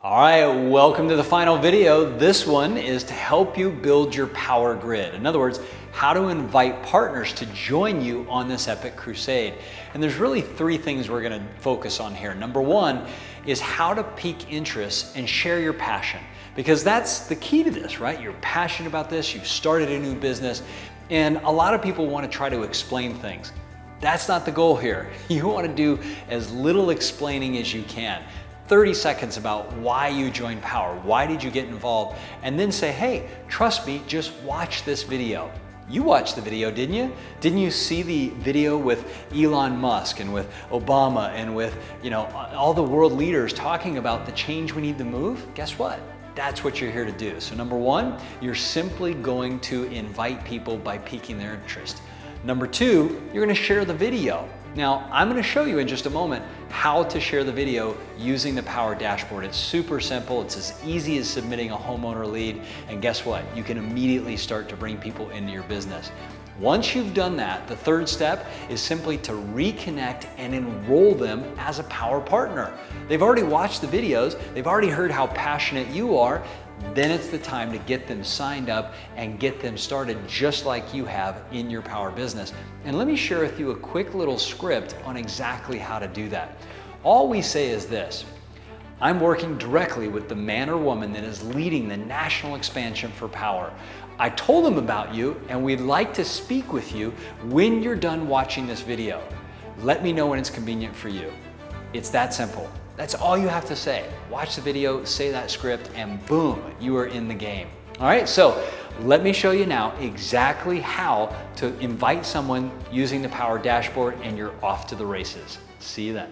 All right, welcome to the final video. This one is to help you build your power grid. In other words, how to invite partners to join you on this epic crusade. And there's really three things we're gonna focus on here. Number one is how to pique interest and share your passion, because that's the key to this, right? You're passionate about this, you've started a new business, and a lot of people wanna try to explain things. That's not the goal here. You wanna do as little explaining as you can. 30 seconds about why you joined Powur, why did you get involved, and then say, hey, trust me, just watch this video. You watched the video, didn't you? Didn't you see the video with Elon Musk and with Obama and with all the world leaders talking about the change we need to move? Guess what? That's what you're here to do. So number one, you're simply going to invite people by piquing their interest. Number two, you're gonna share the video. Now, I'm gonna show you in just a moment how to share the video using the Powur dashboard. It's super simple. It's as easy as submitting a homeowner lead. And guess what? You can immediately start to bring people into your business. Once you've done that, the third step is simply to reconnect and enroll them as a Powur partner. They've already watched the videos. They've already heard how passionate you are. Then it's the time to get them signed up and get them started just like you have in your Powur business. And let me share with you a quick little script on exactly how to do that. All we say is this: I'm working directly with the man or woman that is leading the national expansion for Powur. I told them about you and we'd like to speak with you when you're done watching this video. Let me know when it's convenient for you. It's that simple. That's all you have to say. Watch the video, say that script, and boom, you are in the game. All right, so let me show you now exactly how to invite someone using the Powur dashboard, and you're off to the races. See you then.